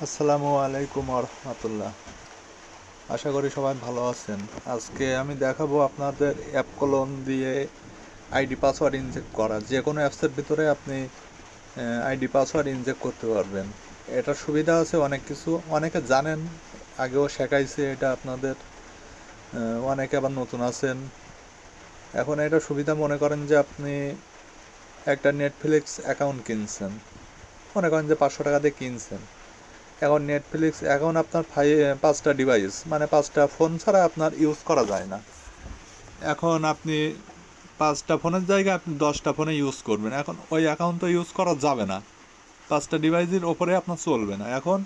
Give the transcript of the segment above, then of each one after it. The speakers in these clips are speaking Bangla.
আসসালামু আলাইকুম রহমতুল্লাহ। আশা করি সবাই ভালো আছেন। আজকে আমি দেখাবো আপনাদের অ্যাপ কলন দিয়ে আইডি পাসওয়ার্ড ইনজেক্ট করা। যে কোনো অ্যাপসের ভিতরে আপনি আইডি পাসওয়ার্ড ইনজেক্ট করতে পারবেন। এটার সুবিধা আছে অনেক কিছু, অনেকে জানেন, আগেও শেখাইছে এটা আপনাদের। অনেকে আবার নতুন আছেন। এখন এটা সুবিধা, মনে করেন যে আপনি একটা নেটফ্লিক্স অ্যাকাউন্ট কিনছেন, মনে করেন যে 500 টাকা দিয়ে কিনছেন। এখন নেটফ্লিক্স এখন আপনার 5টা ডিভাইস, মানে 5টা ফোন ছাড়া আপনার ইউজ করা যায় না। এখন আপনি 5টা ফোনের জায়গায় আপনি 10টা ফোনে ইউজ করবেন। এখন ওই অ্যাকাউন্ট তো ইউজ করা যাবে না, 5টা ডিভাইসের ওপরে আপনার চলবে না। এখন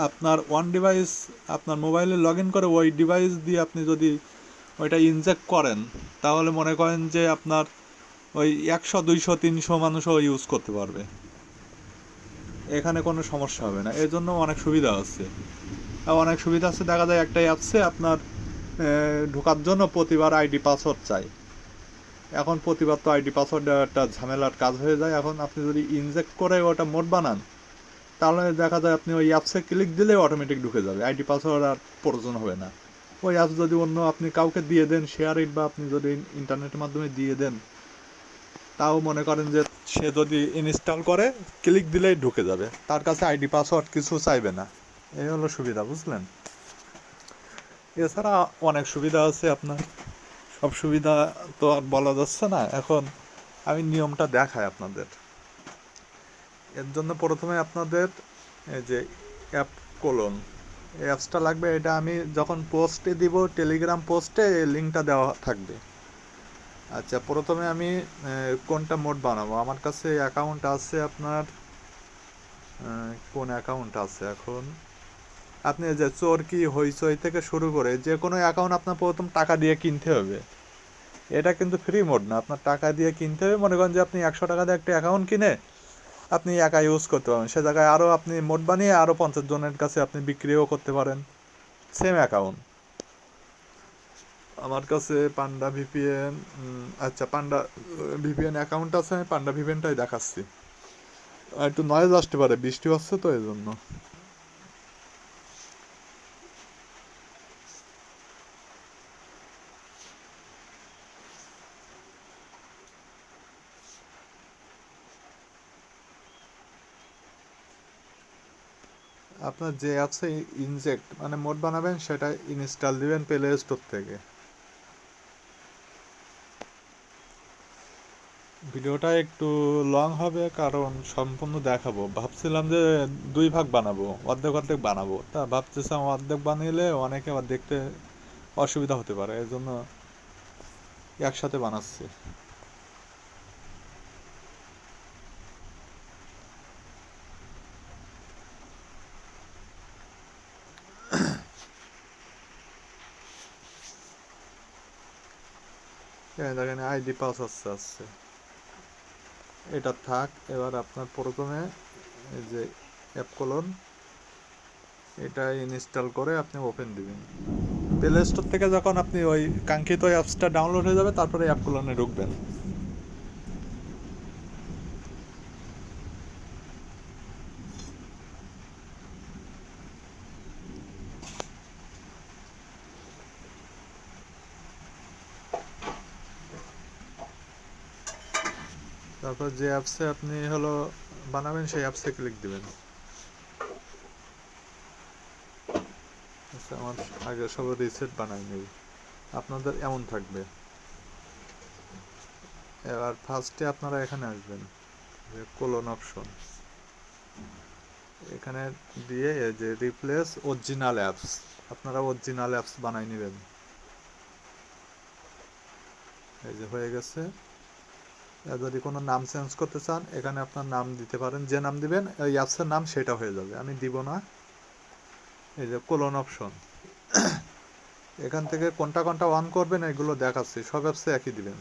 আপনার ওয়ান ডিভাইস আপনার মোবাইলে লগ ইন করে ওই ডিভাইস দিয়ে আপনি যদি ওইটা ইনজেক্ট করেন, তাহলে মনে করেন যে আপনার ওই 100 200 300 মানুষও ইউজ করতে পারবে। এখানে কোনো সমস্যা হবে না, এর জন্য অনেক সুবিধা আছে। অনেক সুবিধা আছে, দেখা যায় একটা অ্যাপসে আপনার ঢোকার জন্য প্রতিবার আইডি পাসওয়ার্ড চাই। এখন প্রতিবার তো আইডি পাসওয়ার্ড একটা ঝামেলার কাজ হয়ে যায়। এখন আপনি যদি ইনজেক্ট করে ওটা মোড বানান, তাহলে দেখা যায় আপনি ওই অ্যাপসে ক্লিক দিলে অটোমেটিক ঢুকে যাবে, আইডি পাসওয়ার্ড আর প্রয়োজন হবে না। ওই অ্যাপস যদি অন্য আপনি কাউকে দিয়ে দেন শেয়ার ইট, বা আপনি যদি ইন্টারনেটের মাধ্যমে দিয়ে দেন, তাও মনে করেন যে সে যদি ইনস্টল করে ক্লিক দিলেই ঢুকে যাবে, তার কাছে আইডি পাসওয়ার্ড কিছু চাইবে না। এই হলো সুবিধা, বুঝলেন? এছাড়া অনেক সুবিধা আছে আপনার, সব সুবিধা তো আর বলা যাচ্ছে না। এখন আমি নিয়মটা দেখাই আপনাদের। এর জন্য প্রথমে আপনাদের এই যে অ্যাপ কোলন এই অ্যাপসটা লাগবে। এটা আমি যখন পোস্টে দিব, টেলিগ্রাম পোস্টে লিঙ্কটা দেওয়া থাকবে। আচ্ছা, প্রথমে আমি কোনটা মোড বানাবো, আমার কাছে অ্যাকাউন্ট আছে আপনার। কোন অ্যাকাউন্ট আছে এখন? আপনি এই যে চরকি হইচই থেকে শুরু করে যে কোনো অ্যাকাউন্ট আপনার প্রথম টাকা দিয়ে কিনতে হবে। এটা কিন্তু ফ্রি মোড না, আপনার টাকা দিয়ে কিনতে হবে। মনে করেন যে আপনি 100 টাকা দিয়ে একটা অ্যাকাউন্ট কিনে আপনি একা ইউজ করতে পারবেন, সে জায়গায় আরও আপনি মোড বানিয়ে আরও 50 জনের কাছে আপনি বিক্রিও করতে পারেন সেম অ্যাকাউন্ট। আমার কাছে পান্ডা ভিপিএন, আচ্ছা পান্ডা ভিপিএন অ্যাকাউন্ট আছে, আমি পান্ডা ভিপিএনটাই দেখাচ্ছি। আর একটু নয়েজ আসতে পারে, বৃষ্টি হচ্ছে তো এই জন্য। আপনার যে অ্যাপসে ইনজেক্ট মানে মোড বানাবেন সেটা ইনস্টল দিবেন প্লে স্টোর থেকে। ভিডিওটা একটু লং হবে কারণ সম্পূর্ণ দেখাবো। ভাবছিলাম যে 2 ভাগ বানাবো, অর্ধেক অর্ধেক বানাবো, তা ভাবতেছিলাম অর্ধেক বানিয়ে অনেকে আবার দেখতে অসুবিধা হতে পারে, এই জন্য একসাথে বানাচ্ছি। দেখেন আইডি পাস আসছে, এটা থাক। এবার আপনার প্রথমে এই যে অ্যাপ কলন, এটা ইনস্টল করে আপনি ওপেন দিবেন। প্লে স্টোর থেকে যখন আপনি ওই কাঙ্ক্ষিত অ্যাপসটা ডাউনলোড হয়ে যাবে, তারপরে অ্যাপ কলনে ঢুকবেন। তারপর যে অ্যাপসে আপনি হলো বানাবেন সেই অ্যাপসে ক্লিক দিবেন। আচ্ছা, আমার আগে সব রিসেট বানাই নেই, আপনাদের এমন থাকবে। এবার ফার্স্টে আপনারা এখানে আসবেন, যে কোলন অপশন, এখানে দিয়ে এই যে রিপ্লেস অরিজিনাল অ্যাপস, আপনারা অরিজিনাল অ্যাপস বানাই নেবেন। এই যে হয়ে গেছে। যদি কোনো নাম চেঞ্জ করতে চান, এখানে আপনার নাম দিতে পারেন, যে নাম দিবেন ওই অ্যাপসের নাম সেটা হয়ে যাবে, আমি দিব না। এই যে কোলন অপশন, এখান থেকে কোনটা কোনটা অন করবেন এগুলো দেখাচ্ছি, সব অ্যাপসে একই দিবেন।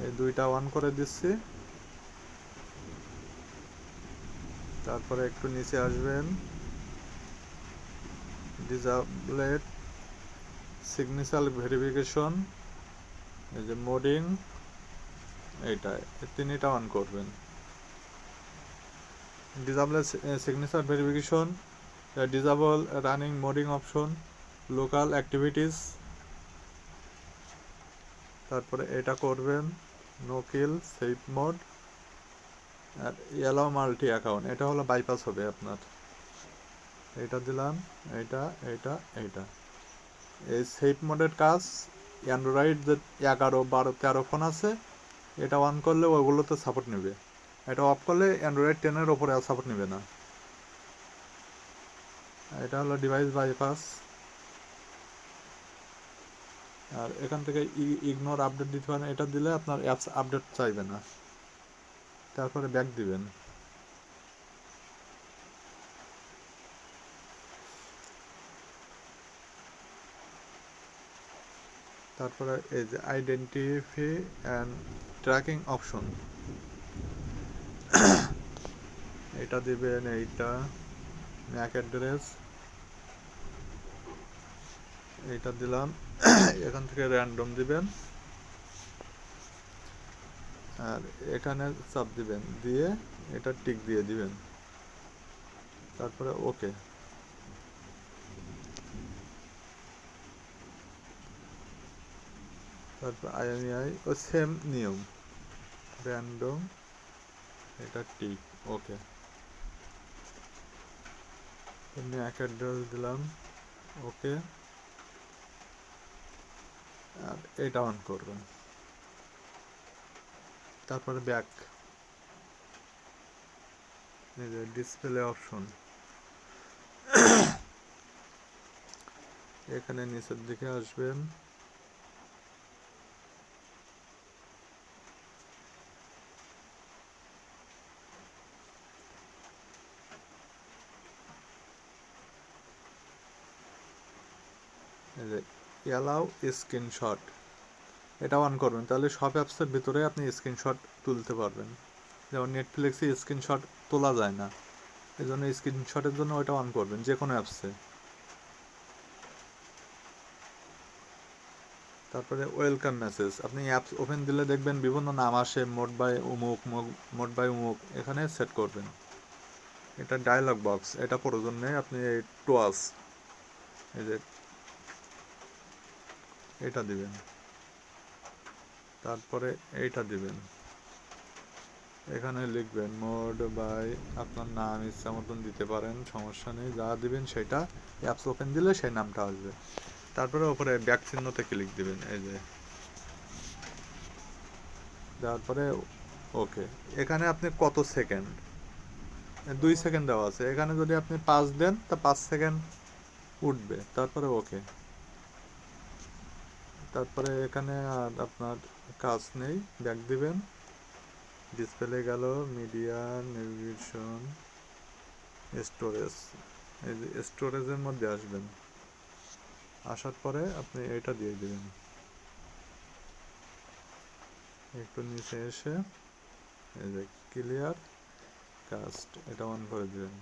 এই দুইটা অন করে দিচ্ছি। তারপরে একটু নিচে আসবেন, ডিসেবল সিগনেচার ভেরিফিকেশন, এই যে মোডিং, এইটা, এই তিনটা অন করবেন। Disable signature verification, disable running modding option, local activities, তারপরে এটা করবেন নো কিল সেভ মোড, আর অ্যালাউ মাল্টি অ্যাকাউন্ট, এটা হলো বাইপাস হবে আপনার। এটা দিলাম, এইটা এইটা এইটা। এই সেভ মোডের কাজ অ্যান্ড্রয়েড যে 11, 12, 13 ফোন আছে, এটা অন করলে ওগুলোতে সাপোর্ট নেবে, এটা অফ করলে অ্যান্ড্রয়েড 10-এর ওপরে আর সাপোর্ট নেবে না। এটা হলো ডিভাইস বাইপাস। আর এখান থেকে ইগনোর আপডেট দিতে পারেন, এটা দিলে আপনার অ্যাপস আপডেট চাইবে না। তারপরে ব্যাক দিবেন। তারপরে এই যে আইডেন্টিফাই অ্যান্ড ট্র্যাকিং অপশন, এটা দিবেন, এইটা ম্যাক অ্যাড্রেস, এইটা দিলাম। এখান থেকে র্যান্ডম দিবেন, আর এখানে চাপ দিবেন, দিয়ে এটা টিক দিয়ে দিবেন, তারপরে ওকে। তারপর আইএমইআই ও সেম নিয়ম, র্যান্ডম, এটা টিক, ওকে। ম্যাক অ্যাড্রেস দিলাম, ওকে। আর এটা অন করবেন, তারপরে ব্যাক, এই যে ডিসপ্লে অপশন, এখানে নিচের দিকে আসবেন, এই যে অ্যালাউ স্ক্রিনশট, এটা অন করবেন, তাহলে সব অ্যাপসের ভিতরে আপনি স্ক্রিনশট তুলতে পারবেন। যেমন নেটফ্লিক্সে স্ক্রিনশট তোলা যায় না, এই জন্য স্ক্রিনশটের জন্য ওটা অন করবেন যে কোনো অ্যাপসে। তারপরে ওয়েলকাম মেসেজ, আপনি অ্যাপস ওপেন দিলে দেখবেন বিভিন্ন নাম আসে, মোড বাই উমুক, মোড বাই উমুক, এখানে সেট করবেন। এটা ডায়লগ বক্স, এটা প্রয়োজন নেই, আপনি এই টোয়াস, এই যে এটা দিবেন, তারপরে এইটা দিবেন, এখানে লিখবেন মোড বাই, আপনার নাম ইচ্ছা মতন দিতে পারেন, সমস্যা নেই, যা দিবেন সেটা, অ্যাপস ওপেন দিলে সেই নামটা আসবে। তারপরে ওপরে ব্যাক চিহ্নতে ক্লিক দিবেন, এই যে তারপরে ওকে। এখানে আপনি কত সেকেন্ড, 2 সেকেন্ড দেওয়া আছে, এখানে যদি আপনি 5 দেন তা 5 সেকেন্ড উঠবে, তারপরে ওকে। তারপরে এখানে আর আপনার কাজ নেই, ব্যাক দিবেন, ডিসপ্লে গেল, মিডিয়া, নেভিগেশন, স্টোরেজ, এই যে স্টোরেজের মধ্যে আসবেন, আসার পরে আপনি এটা দিয়ে দিবেন, একটু নিচে এসে এই যে ক্লিয়ার কাস্ট, এটা অন করে দিবেন,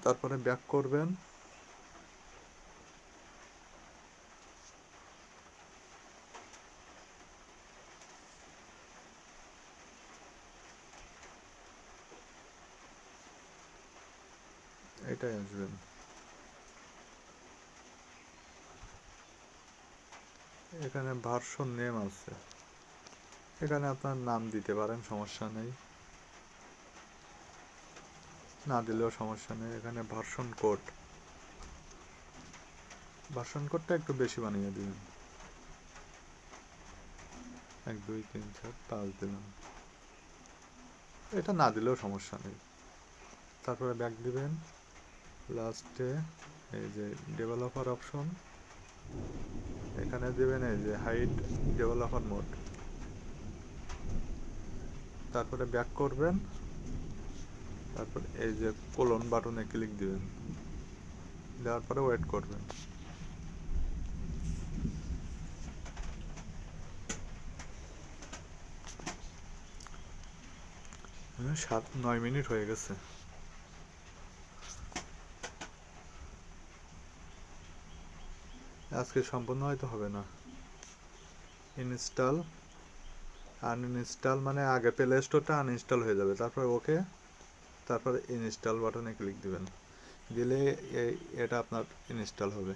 তারপরে ব্যাক করবেন, এটাই আসবেন। এখানে ভার্সন নেম আছে, এখানে আপনার নাম দিতে পারেন, সমস্যা নেই, না দিলেও সমস্যা নেই। এখানে ভার্সন কোড, ভার্সন কোডটা একটু বেশি বানিয়ে দিবেন, 1 2 3 4 5 দিলাম, এটা না দিলেও সমস্যা নেই। তারপরে ব্যাক দিবেন, লাস্টে এই যে ডেভেলপার অপশন, এখানে দিবেন এই যে হাইড ডেভেলপার মোড, তারপরে ব্যাক করবেন, তারপর এই যে কোলন বাটনে ক্লিক দিবেন, দেওয়ার পরে ওয়েট করবেন। 7-9 মিনিট হয়ে গেছে। আজকে সম্পূর্ণ হয়তো হবে না। ইনস্টল, আনইনস্টল মানে আগে প্লে স্টোরটা আনইনস্টল হয়ে যাবে, তারপর ওকে, তারপর ইনস্টল বাটনে ক্লিক দিবেন, দিলে এটা আপনার ইনস্টল হবে।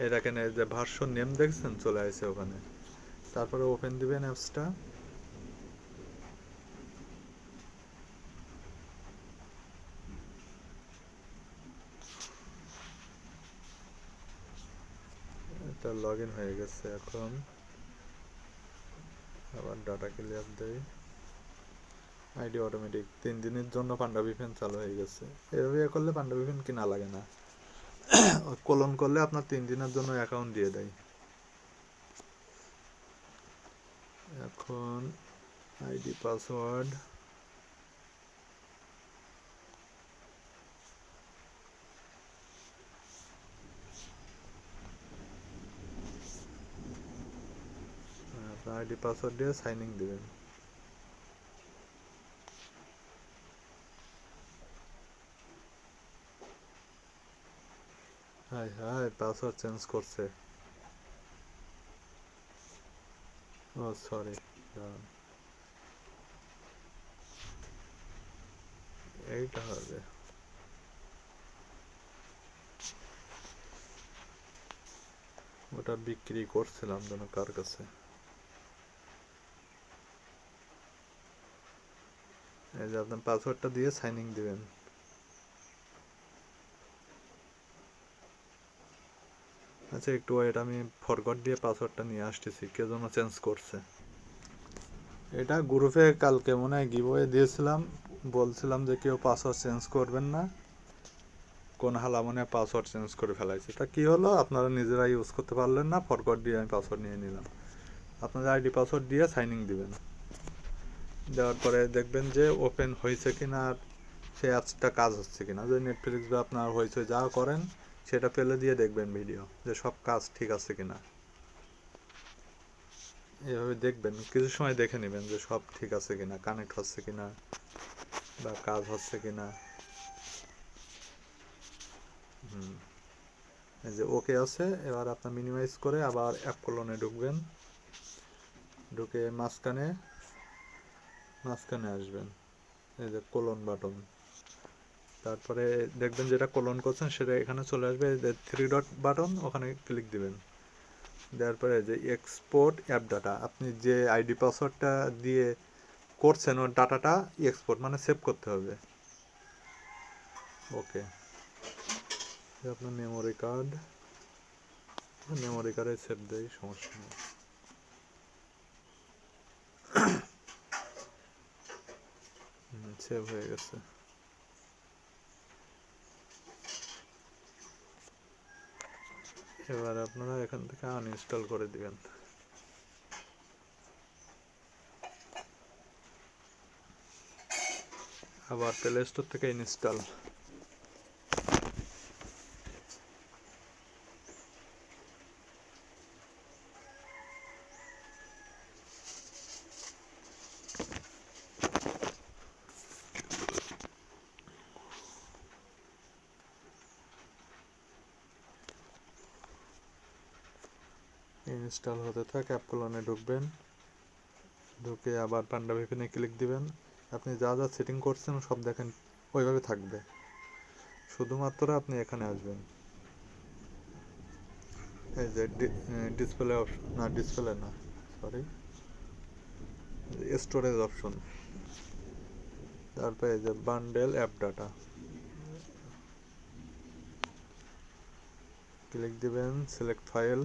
এই দেখেন এই যে ভার্সন নেম দেখছেন চলে আসছে ওখানে, তারপরে ওপেন দিবেন অ্যাপসটা। এটা লগ ইন হয়ে গেছে, এখন আবার ডাটা ক্লিয়ার দেই। আইডি অটোমেটিক 3 দিনের জন্য পাণ্ডাবি ফ্যান চালু হয়ে গেছে। এভাবে করলে পাণ্ডাবি ফ্যান কিনা লাগে না, কোলন করলে আপনার 3 দিনের জন্য অ্যাকাউন্ট দিয়ে দেয়। এখন আইডি পাসওয়ার্ড, আপনার আইডি পাসওয়ার্ড দিয়ে সাইন ইন দেবেন। হাই হাই, পাসওয়ার্ড চেঞ্জ করছে। ও সরি, এইটা হবে। ওটা বিক্রি করছিলাম যেন কার কাছে। এই যে আপনার পাসওয়ার্ডটা দিয়ে সাইন ইন দিবেন। আচ্ছা একটু ওয়েট, আমি ফরগট দিয়ে পাসওয়ার্ডটা নিয়ে আসতেছি, কে যেন চেঞ্জ করছে। এটা গ্রুপে কালকে মনে হয় গিভওয়ে দিয়েছিলাম, বলছিলাম যে কেউ পাসওয়ার্ড চেঞ্জ করবেন না, কোন হালা মনে পাসওয়ার্ড চেঞ্জ করে ফেলাইছে। তা কি হলো, আপনারা নিজেরা ইউজ করতে পারলেন না, ফরগট দিয়ে আমি পাসওয়ার্ড নিয়ে নিলাম। আপনাদের আইডি পাসওয়ার্ড দিয়ে সাইন ইন দিবেন, দেওয়ার পরে দেখবেন যে ওপেন হয়েছে কিনা আর সেই অ্যাপসটা কাজ হচ্ছে কিনা। যদি নেটফ্লিক্স বা আপনার হয়েছে যা করেন সেটা ফেলে দিয়ে দেখবেন ভিডিও, যে সব কাজ ঠিক আছে কিনা। এভাবে দেখবেন, কিছু সময় দেখে নেবেন যে সব ঠিক আছে কিনা, কানেক্ট হচ্ছে কিনা বা কাজ হচ্ছে কিনা। এই যে ওকে আছে, এবার আপনার মিনিমাইজ করে আবার অ্যাপ কলনে ঢুকবেন, ঢুকে মাঝখানে আসবেন, এই যে কোলন বাটন, তারপরে দেখবেন যেটা কোলন করছেন সেটা এখানে চলে আসবে, এই যে 3 ডট বাটন, ওখানে ক্লিক দিবেন। দেওয়ার পরে যে এক্সপোর্ট অ্যাপ ডাটা, আপনি যে আইডি পাসওয়ার্ডটা দিয়ে করছেন ওর ডাটাটা এক্সপোর্ট মানে সেভ করতে হবে। ওকে, আপনার মেমোরি কার্ডে সেভ দেয়, সমস্যা নেই। সেভ হয়ে গেছে। এবার আপনারা এখান থেকে আনইনস্টল করে দিবেন। আবার প্লে স্টোর থেকে ইনস্টল। ইনস্টল হতে থাক, অ্যাপ কলনে ঢুকবেন, ঢুকে আবার পান্ডা ভিপিনে ক্লিক দিবেন। আপনি যা যা সেটিং করছেন সব দেখেন ওইভাবে থাকবে, শুধুমাত্র আপনি এখানে আসবেন, এই যে ডিসপ্লে অপশন, না ডিসপ্লে না, সরি, স্টোরেজ অপশন, তারপরে এই যে বান্ডেল অ্যাপ ডাটা ক্লিক দিবেন, সিলেক্ট ফাইল,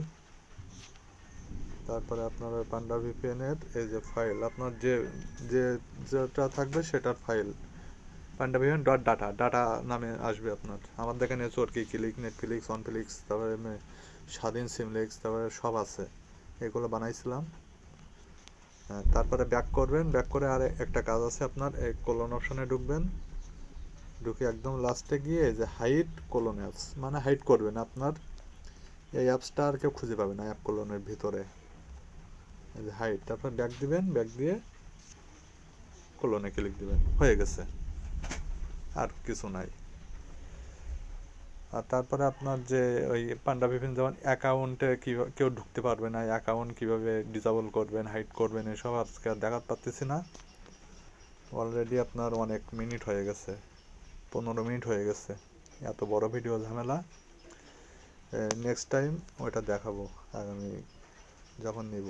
তারপরে আপনার পান্ডা ভিপিএনের এই যে ফাইল, আপনার যে যে যেটা থাকবে সেটার ফাইল, পান্ডা ভিপিএন ডট ডাটা, ডাটা নামে আসবে আপনার। আমার দেখেন চরকি ক্লিক, নেটফ্লিক্স, অনফ্লিক্স, তারপরে স্বাধীন সিমলেক্স, তারপরে সব আছে, এগুলো বানাইছিলাম। হ্যাঁ, তারপরে ব্যাক করবেন, ব্যাক করে আর একটা কাজ আছে আপনার, এই কোলন অপশনে ঢুকবেন, ঢুকে একদম লাস্টে গিয়ে যে হাইড কোলন অ্যাপস মানে হাইড করবেন, আপনার এই অ্যাপসটা আর কেউ খুঁজে পাবে না অ্যাপ কোলনের ভিতরে, এই যে হাইড, তারপর ব্যাক দিবেন, ব্যাক দিয়ে কোলনে ক্লিক দিবেন, হয়ে গেছে, আর কিছু নাই। আর তারপরে আপনার যে ওই পান্ডা ভিপিএন যেমন অ্যাকাউন্টে কীভাবে কেউ ঢুকতে পারবে না, অ্যাকাউন্ট কীভাবে ডিসেবল করবেন, হাইড করবেন, এসব আজকে আর দেখাতে পারতেছি না। অলরেডি আপনার অনেক মিনিট হয়ে গেছে, 15 মিনিট হয়ে গেছে, এত বড় ভিডিও ঝামেলা। নেক্সট টাইম ওইটা দেখাবো আগামী যখন নিব।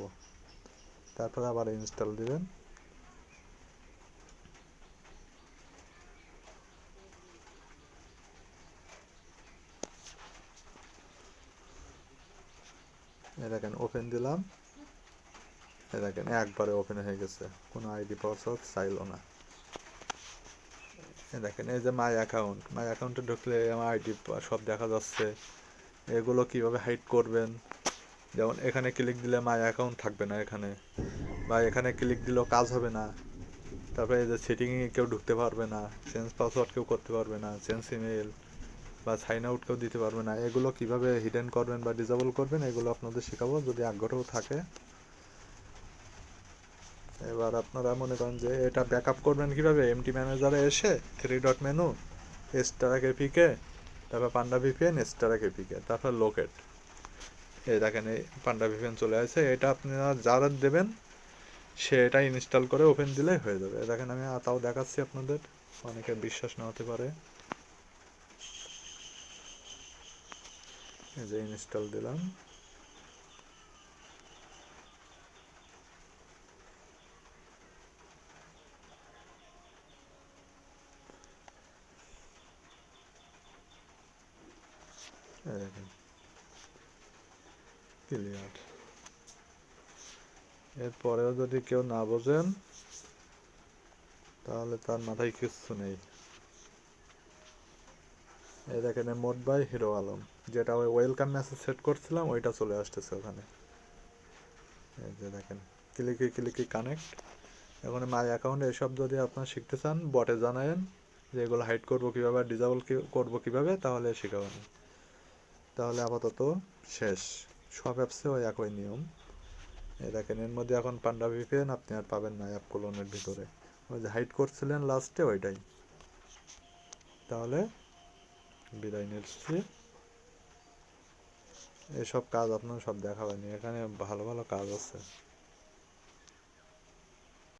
তারপরে আবার ইনস্টল দিবেন। দেখেন ওপেন দিলাম, দেখেন একবারে ওপেন হয়ে গেছে, কোনো আইডি পাসওয়ার্ড চাইলো না। দেখেন এই যে মাই অ্যাকাউন্টে ঢুকলে আমার আইডি সব দেখা যাচ্ছে। এগুলো কিভাবে হাইড করবেন, যেমন এখানে ক্লিক দিলে মাই অ্যাকাউন্ট থাকবে না এখানে, বা এখানে ক্লিক দিলেও কাজ হবে না। তারপরে এই যে সেটিংয়ে কেউ ঢুকতে পারবে না, চেঞ্জ পাসওয়ার্ড কেউ করতে পারবে না, চেঞ্জ ইমেল বা সাইন আউট কেউ দিতে পারবে না। এগুলো কিভাবে হিডেন করবেন বা ডিসেবল করবেন এগুলো আপনাদের শেখাবো যদি আগ্রহ থাকে। এবার আপনারা মনে করেন যে এটা ব্যাকআপ করবেন কীভাবে, এমটি ম্যানেজারে এসে 3 ডট মেনু, স্টারাক এপিকে, তারপর পান্ডা ভিপিএন, স্টারাক এপিকে, তারপর লোকেট। এই দেখেন এই পান্ডা ভিপিএন চলে আসে, এটা আপনারা যারা দেবেন সে এটা ইনস্টল করে ওপেন দিলেই হয়ে যাবে। দেখেন আমি তাও দেখাচ্ছি আপনাদের, অনেকের বিশ্বাস না হতে পারে। এই যে ইনস্টল দিলাম, এই দেখেন ক্লিয়ার। এরপরেও যদি কেউ না বোঝেন তাহলে তার মাথায় কিচ্ছু নেই। এই দেখেন মোড বাই হিরো আলম, যেটা ওই ওয়েলকাম মেসেজ সেট করছিলাম ওইটা চলে আসতেছে ওখানে। এই যে দেখেন ক্লিকি কানেক্ট। এখন মাই অ্যাকাউন্ট এসব যদি আপনারা শিখতে চান বটে জানায়েন যে এগুলো হাইড করবো কীভাবে, ডিসেবল করবো কীভাবে, তাহলে শেখাবেন। তাহলে আপাতত শেষ, সব অ্যাপসে ওই একই নিয়ম। এই দেখেন এর মধ্যে এখন পান্ডা ভিপিএন আপনি আর পাবেন না অ্যাপ কলোনের ভিতরে, ওই যে হাইড করছিলেন লাস্টে ওইটাই। তাহলে বিদায় নিচ্ছি। এসব কাজ আপনার সব দেখাবেনি, এখানে ভালো ভালো কাজ আছে।